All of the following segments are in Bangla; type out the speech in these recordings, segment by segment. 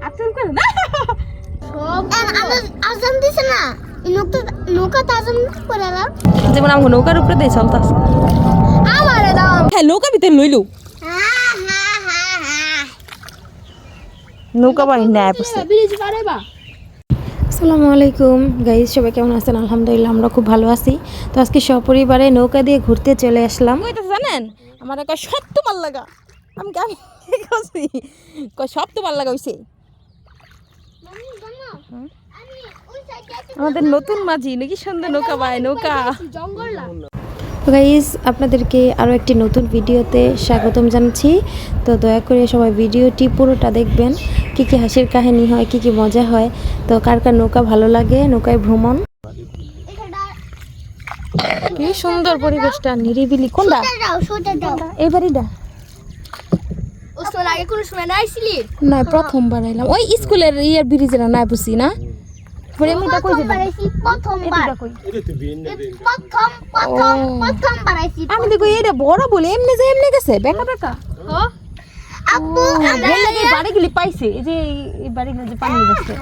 আতুন করে না সব আজান দিছে না নৌকা আজান করে না যেমন আমি নৌকার উপরে দিয়ে চলতাছে আমারে দাও হ্যাঁ নৌকা ভিতরে লইলো নৌকা বাড়ি নেয় ব্রিজ পারেবা আসসালামু আলাইকুম গাইস, সবাই কেমন আছেন? আলহামদুলিল্লাহ আমরা খুব ভালো আছি। তো আজকে সপরিবারে নৌকা দিয়ে ঘুরতে চলে আসলাম। কইতা জানেন আমার কয় সব তোমার লাগা, আমি কেমন কইছি কয় সব তোমার লাগা হইছে। আমাদের নতুন মাঝি নাকি সুন্দর নৌকা বায় নৌকা জঙ্গল তো গাইস, আপনাদেরকে আরও একটি নতুন ভিডিওতে স্বাগতম জানাচ্ছি। তো দয়া করে সবাই ভিডিওটি পুরোটা দেখবেন, কী কী হাসির কাহিনী হয়, কী কী মজা হয়। তো কার কার নৌকা ভালো লাগে, নৌকায় ভ্রমণ। কি সুন্দর পরিবেশটা, নিরিবিলি। কোনটা এই বাড়িটা? ওসমান আগে কোন সময় নাইছিলি? না, প্রথমবার আইলাম। ওই স্কুলের ইয়ার ব্রিজের না বুঝছি না। প্রেমিটা কই যাবে? প্রথমবার কই প্রথম বারাইছি আমি দেখো এটা বড় বলে এমনি যে এমনি গেছে বেকা বেকা। আব্বু এই বাড়িগুলি পাইছে, এই যে এই বাড়িগুলো যে পানি বসছে।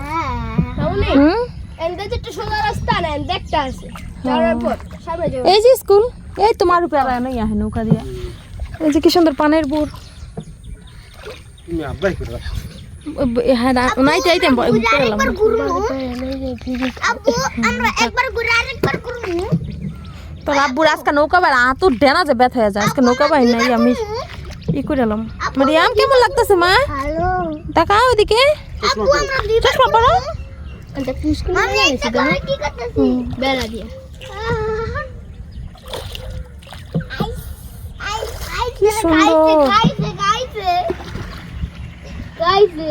তাহলে এন্ডে যেটা সোজা রাস্তা না দেখতে আছে যাওয়ার পর সামনে যাও। এই যে স্কুল, এই তোমার উপরে আর নাই আহে নৌকা দিয়া। এই যে কি সুন্দর পানের বুর। তুমি আব্বাই করে হ্যাঁ নাই চাইতে আরেকবার ঘুরবো আব্বু, আমরা একবার ঘুরে আরেকবার ঘুরবো। তোর আব্বুর আজকে নৌকা বাই তো ডেনা যে ব্যথা হয়ে যায়। আজকে নৌকা বাই নাই, আমি ই করে এলাম। মারিয়াম কেমন লাগতেছে মা? হ্যালো তাকাও ওদিকে। আব্বু, আমরা চশমা পরো। এটা পুষ্কুল আমি একটা করে কি করতেছি বেলা দিয়া। কি সুন্দর। গাইছে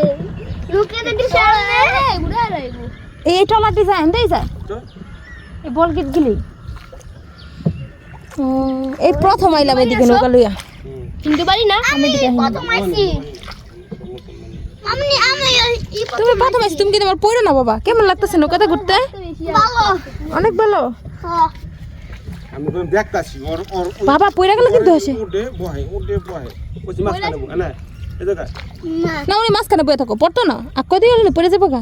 লোকে দেখি সামনে ঘুরে আইবো। এই টলা ডিজাইন দেই যায় এই বল গিট গিলি। এই প্রথম আইলাম এদিকে নৌকা লইয়া। চিনতে পারি না আমি প্রথম আইছি। আমি তুমি প্রথম আইছি, তুমি কি তোমার পড়ো না বাবা? কেমন লাগতেছে নৌকাতে ঘুরতে? ভালো অনেক ভালো আমি কোন দেখতাছি ওর ওর বাবা। পড়ে গেল কিন্তু হসে উঠে বহে ওই মাছ খানে বহে না এই জায়গা না না, উনি মাঝখানে বয়ে থাকো, পড়তো না। আর কদিন হলে পড়ে যাবো গা।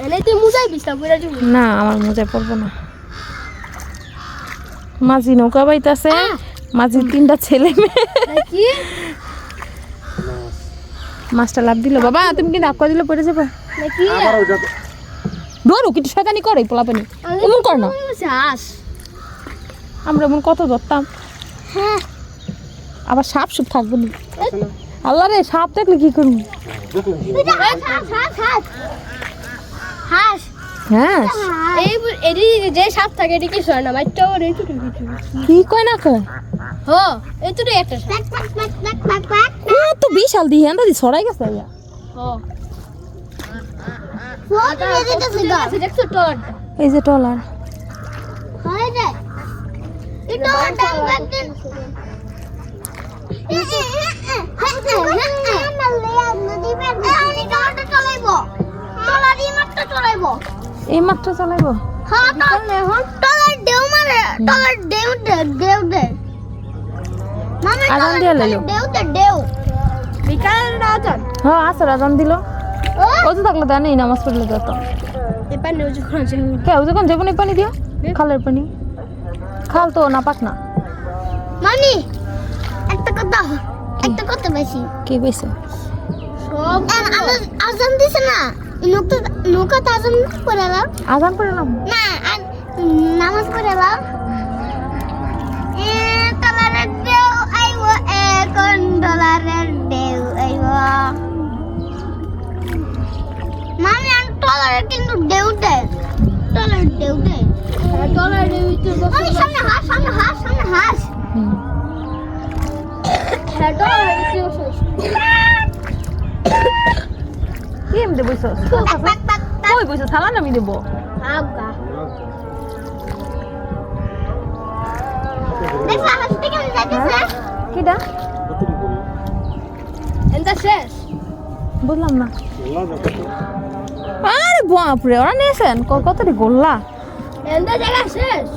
এনে তুই মুজাই বিস্তা কইরা দিবি না, আমার মজায় পড়বো না। মাঝি নৌকা বাইতাছে, মাঝির 3টা ছেলে মেয়ে। কি মাছটা লাভ দিল বাবা। তুমি কিন্তু আক্কা দিলে পড়ে যাবে। নাকি আবার ওইটা ডরু কিন্তু শয়তানি করে পোলাপানি, এমন কর না। হাস আমরা এমন কত ধরতাম। হ্যাঁ আবার সাপ সুপ থাকবো না। আছে না আল্লাহ রে, সাপ দেখলে কি করবো? দেখুন এটা হাস হাস হাস হ্যাঁ এই এডি যে সাপ থাকে এডি কি হয় না মাইটা ওরে কিছু কি কয় না কয়। হো এই তো একটা সাপ ও তো বিশাল দিয়ে আন্দা দি ছড়াই গেছে ইয়া। হো ফটো দিতে সিগা দেখছো টট এই যে টলার। হয় রে এটা ডাং একদিন এই মাত্র চালাইবো। আজান দিয়া লাইলো। হ্যাঁ আসর আজান দিল। ও তো থাকলে তা নেই, নামাজ পড়লে যেত। কে ও যখন যাবো না পানি দিও, খালের পানি। খাল তো না পাক না। মামি একটা কথা বেশি কি বেশি? আজান দিছে না নৌকা আজান করে এলাম আজান করে নাম না নামাজ করে এলাম ডলারের ঢেউ আইব এখন ডলারের ঢেউ আইব মামি আমি ডলারের কিন্তু ঢেউ দেয় ডলারের ঢেউ দেয় ডলারের ঢেউ মামি সামনে হাস হ্যাঁ ডলারের ঢেউ কি এমনি বইছ? কই বইছ? থালা নামি দেব। আগা দেখো হাসতে কেমন যাইতেছে কিডা কতটি বলি এন্টা শেষ বুঝলাম না। আল্লাহ দেখো আরে বাপরে, ওরা নিয়েছেন কতটি গোল্লা। এন্টা জায়গা শেষ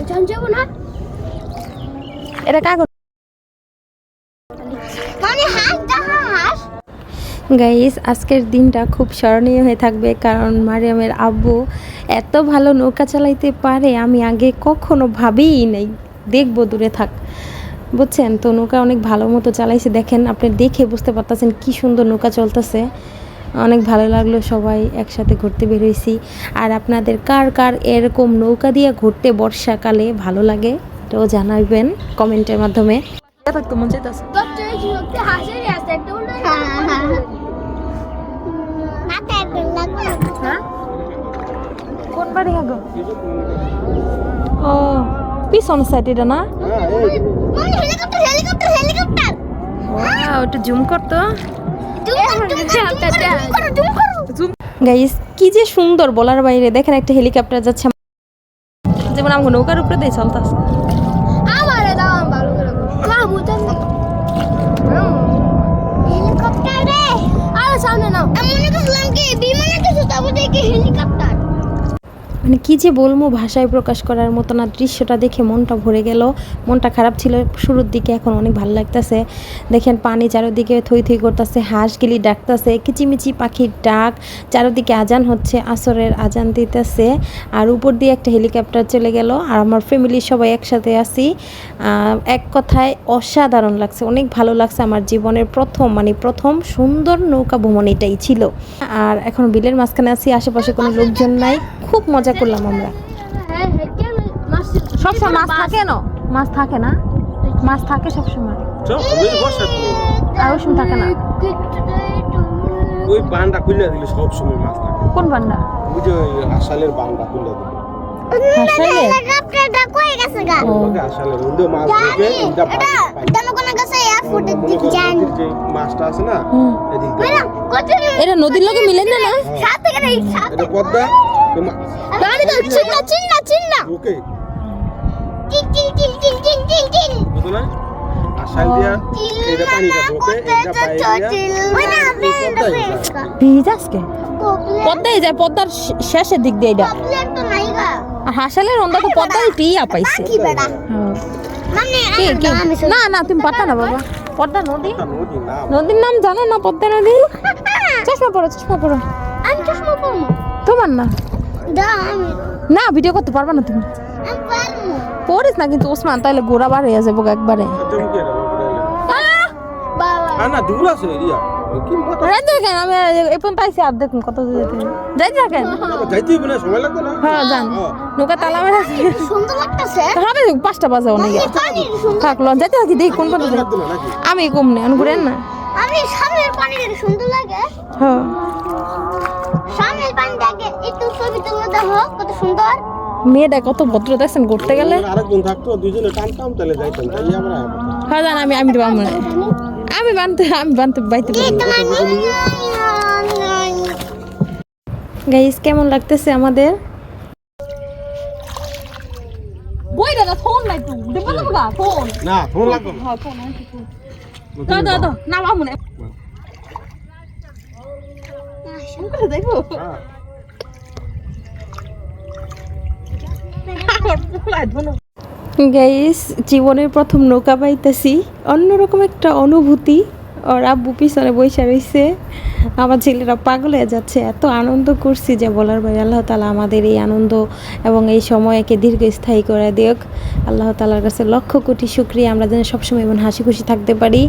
জান যাব না এটা কাগজ মানে হাঁস দেখা হাঁস গাইস আজকের দিনটা খুব স্মরণীয় হয়ে থাকবে, কারণ মারিয়ামের আব্বু এত ভালো নৌকা চালাইতে পারে আমি আগে কখনো ভাবিই নাই। দেখবো দূরে থাক, বুঝছেন তো। নৌকা অনেক ভালো মতো চালাইছে, দেখেন আপনি দেখে বুঝতে পারতেছেন কি সুন্দর নৌকা চলতেছে। অনেক ভালো লাগলো, সবাই একসাথে ঘুরতে বেরোইছি। আর আপনাদের কার কার এরকম নৌকা দিয়ে ঘুরতে বর্ষাকালে ভালো লাগে এটাও জানাবেন কমেন্টের মাধ্যমে। থাকতো মন চাইতেছে হাঁসেরই আছে একটা উল্টো মাথায় লাগবে হ্যাঁ কোন বাড়ি আগো? ও পিছন সাইড এটা না? মানে হেলিকপ্টার হেলিকপ্টার হেলিকপ্টার ওয়াও, একটু জুম করতো। জুম গাইস কি যে সুন্দর বলার বাইরে। দেখেন একটা হেলিকপ্টার যাচ্ছে, যেমন আমাকে নৌকার উপরে দিয়ে চলতেছে। আমারে দাও আমি ভালো করে মা বুঝান হেলিকপ্টার রে আরে সামনে নাও আমি মনে করলাম কি বিমানে কিছু তারপর দেখি হেলিকপ্টার। মানে কি যে বলবো, ভাষায় প্রকাশ করার মতো না। দৃশ্যটা দেখে মনটা ভরে গেল। মনটা খারাপ ছিল শুরুর দিকে, এখন অনেক ভালো লাগতেছে। দেখেন পানি চারিদিকে থই থই করতেছে, হাঁসগুলি ডাকতেছে, কিচিমিচি পাখির ডাক, চারিদিকে আজান হচ্ছে, আসরের আজান দিতেছে। আর উপর দিয়ে একটা হেলিকপ্টার চলে গেল, আর আমার ফ্যামিলির সবাই একসাথে আছি। এক কথায় অসাধারণ লাগছে, অনেক ভালো লাগছে। আমার জীবনের প্রথম সুন্দর নৌকা ভ্রমণ এটাই ছিল। আর এখন বিলের মাঝখানে আছি, আশেপাশে কোনো লোকজন নাই, খুব মজা করলাম আমরা। হ্যাঁ হ্যাঁ কেন মাছ সবসময় মাছ থাকে না? মাছ থাকে না, মাছ থাকে সবসময়, আর ওই সময় থাকে না। ওই বানটা খুলে দিলে সব সময় মাছ থাকে। কোন বান্ডা? ওই যে ওই আষাঢ়ের বানটা খুলে দিলে হাসাইলে হেলিকপ্টারটা কই গেছে গা ওকে আষাঢ়ের ওই মাছ দেখে এটা পাই জনগণ কাছে এয়ারপোর্টের দিকে যান যে মাছটা আছে না এদিকে কত এটা নদীর লগে মিলে না না? সাত থেকে এই সাত এটা পদ্মা গাড়ি তো চিন্না চিন্না চিন্না ওকে টিং টিং টিং টিং টিং টিং টিং বুঝো না আষাঢ় দিয়া এটা পানিটা ঢোকে এটা পাই ওই না আপনি ভিজ আজকে পদ্মায় যায়, পদ্মার শেষের দিক দিয়ে এটা। প্লেন তো নাই গা আর হাসালের অন্ধ তো পদ্মায় টিয়া পাইছে। কি বেড়া হ্যাঁ। মানে কি কি? আমি না না তুমি পাতা না বাবা, পদ্মা নদী, নদী না নদীর নাম জানো না? পদ্মা নদী। চশমা পরো, চশমা পরো। আমি চশমা পরবো তোমার না? দা আমি না ভিডিও করতে পারবা না তুমি, পারবো পড়িস না কিন্তু ওসমান, তাহলে গোড়া বার হয়ে যাবো একবারে। জমকে এটা বাবা না দূর আছে এরিয়া কি মত যাইতে দেখেন আমি এখন পাইছি, আর দেখুন কত যেতে যাইতে দেখেন। যাইতে হবে না সময় লাগবে না হ্যাঁ যান, নৌকা তালা মেরে আছে। সুন্দর লাগতেছে হবে 5টা বাজে অনেক পানি সুন্দর থাকলো, যাইতে থাকি দেখি কোন কোন লাগবে না নাকি আমি কম নেই ঘুরেন না। আমি সামনের পানি সুন্দর লাগে হ্যাঁ সামনের পানি দেখে একটু ছবি তুলে দেখো কত সুন্দর মেয়েটা কত ভদ্র দেখছেন ঘুরতে গেলে। আরেকজন থাকতো দুজনে টানতাম তাহলে যাইতাম তাই আমরা হ্যাঁ জান আমি বানতে বাইতে গাইস কেমন লাগতেছে আমাদের? বইটা না ফোন নাই তো দেব না গা ফোন। না ফোন লাগবে না হ্যাঁ ফোন দাও দাও না মামু না শুনতে দেখো। হ্যাঁ গাইস জীবনের প্রথম নৌকা পাইতেছি, অন্যরকম একটা অনুভূতি। ওর আব্বু পিছনে বসে রয়েছে, আমার ছেলেরা পাগল হয়ে যাচ্ছে, এত আনন্দ করছি যে বলার বাইরে। আল্লাহ তাআলা আমাদের এই আনন্দ এবং এই সময়কে দীর্ঘস্থায়ী করে দিক। আল্লাহ তাআলার কাছে লক্ষ কোটি শুকরিয়া, আমরা যেন সবসময় এমন হাসি খুশি থাকতে পারি।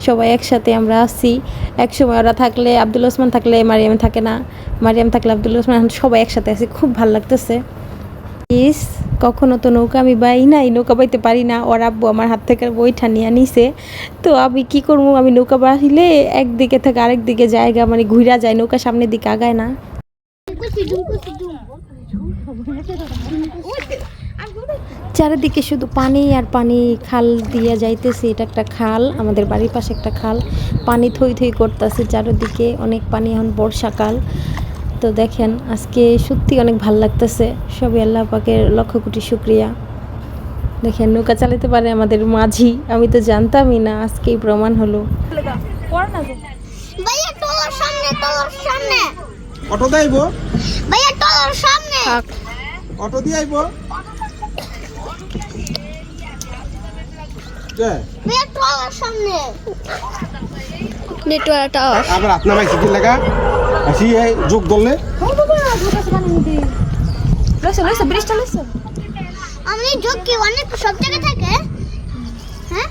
সবাই একসাথে আমরা আছি। এক সময় ওরা থাকলে, আব্দুল ওসমান থাকলে মারিয়াম থাকে না, মারিয়াম থাকলে আব্দুল ওসমান, সবাই একসাথে আছি, খুব ভালো লাগতেছে। কখনো তো নৌকা আমি বাই নাই, নৌকা বাইতে পারি না। ওর আব্বু আমার হাত থেকে বইটা নিয়ে নিছে, তো আমি কি করবো? আমি নৌকা বাহিলে একদিকে থেকে আরেক দিকে জায়গা মানে ঘুরা যায়, নৌকা সামনের দিকে আগায় না। চারিদিকে শুধু পানি আর পানি, খাল দিয়ে যাইতেছে। এটা একটা খাল, আমাদের বাড়ির পাশে একটা খাল, পানি থই থই করতেছে চারিদিকে, অনেক পানি। এখন বর্ষাকাল, তো দেখেন আজকে সত্যি অনেক ভালো লাগতেছে। সবই আল্লাহ পাকের লক্ষ কোটি শুকরিয়া। দেখেন নৌকা চালাতে পারে আমাদের মাঝি, আমি তো জানতামই না, আজকেই প্রমাণ হলো। ভাইয়া টলার সামনে অটো দেইবো ভাইয়া টলার সামনে অটো দিয়ে আইবো ভাইয়া টলার সামনে নেটওয়ার্ক টাওয়ার আবার আপনার ভাই কি লাগা আসি এই যোগ দলে লইছো ব্রিজটা লইছো আমি যোগ কি অনেক সব জায়গায় থাকে হ্যাঁ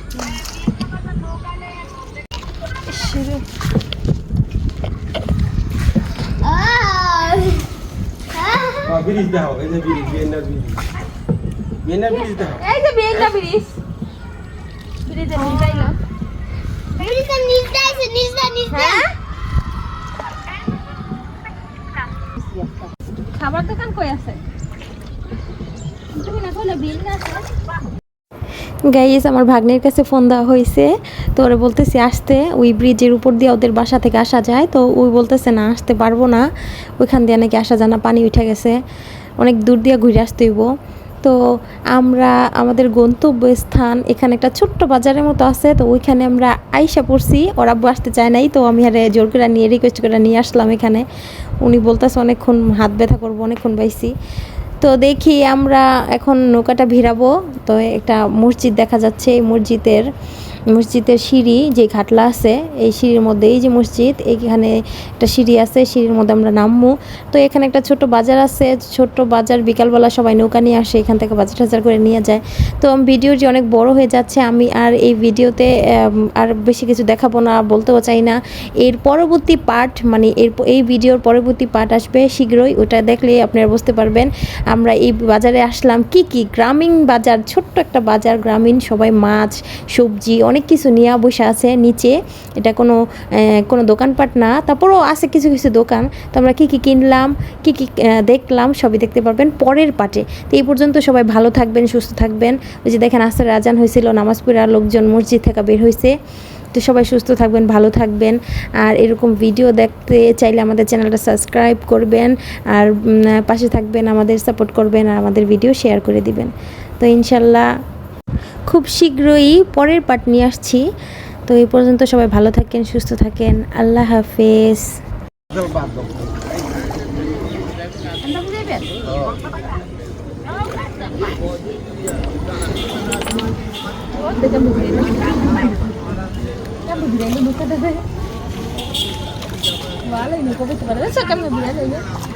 ব্রিজ দাও এই যে ব্রিজ বিএনআর ব্রিজ দাও এই যে বিয়েটা ব্রিজে যাইলাম ব্রিজটা নিচে আছে নিচে খাবার দোকান কই আছে তুমি না কইলে বিল না আছে গাইস আমার ভাগ্নের কাছে ফোন দেওয়া হয়েছে তো ওরা বলতেছে আসতে ওই ব্রিজের উপর দিয়ে ওদের বাসা থেকে আসা যায় তো ওই বলতেছে না আসতে পারবো না ওইখান দিয়ে নাকি আসা যায় না পানি উঠে গেছে অনেক দূর দিয়ে ঘুরে আসতে হইব তো আমরা আমাদের গন্তব্যস্থান এখানে একটা ছোট্ট বাজারের মতো আছে তো ওইখানে আমরা আইসা পড়ছি ওর আব্বু আসতে চায় নাই তো আমি আরে জোর করে নিয়ে রিকোয়েস্ট করে নিয়ে আসলাম এখানে উনি বলতেছে অনেকক্ষণ হাত ব্যথা করবো অনেকক্ষণ বাইছি তো দেখি আমরা এখন নৌকাটা ভিড়াবো তো একটা মসজিদ দেখা যাচ্ছে এই মসজিদের সিঁড়ি যে ঘাটলা আছে এই সিঁড়ির মধ্যে এই যে মসজিদ এইখানে একটা সিঁড়ি আছে সিঁড়ির মধ্যে আমরা নামবো তো এখানে একটা ছোট বাজার আছে ছোট্ট বাজার বিকালবেলা সবাই নৌকা নিয়ে আসে এখান থেকে বাজার টাজার করে নিয়ে যায় তো ভিডিওটি অনেক বড় হয়ে যাচ্ছে আমি আর এই ভিডিওতে আর বেশি কিছু দেখাবো না বলতেও চাই না এর পরবর্তী পার্ট মানে এই ভিডিওর পরবর্তী পার্ট আসবে শীঘ্রই ওটা দেখলে আপনারা বুঝতে পারবেন আমরা এই বাজারে আসলাম কি গ্রামীণ বাজার ছোট্ট একটা বাজার গ্রামীণ সবাই মাছ সবজি অনেক কিছু নিয়ে বসে আছে নিচে এটা কোনো দোকানপাট না তারপরও আছে কিছু কিছু দোকান তো আমরা কি কিনলাম কি দেখলাম সবই দেখতে পারবেন পরের পার্টে তো এই পর্যন্ত সবাই ভালো থাকবেন সুস্থ থাকবেন ওই যে দেখেন আসরের আজান হয়েছিল নামাজ পড়া লোকজন মসজিদ থেকে বের হয়েছে তো সবাই সুস্থ থাকবেন ভালো থাকবেন আর এরকম ভিডিও দেখতে চাইলে আমাদের চ্যানেলটা সাবস্ক্রাইব করবেন আর পাশে থাকবেন আমাদের সাপোর্ট করবেন আর আমাদের ভিডিও শেয়ার করে দিবেন তো ইনশাল্লাহ খুব শীঘ্রই পরের পার্ট নিয়ে আসছি তো এই পর্যন্ত সবাই ভালো থাকেন সুস্থ থাকেন আল্লাহ হাফেজ ভালো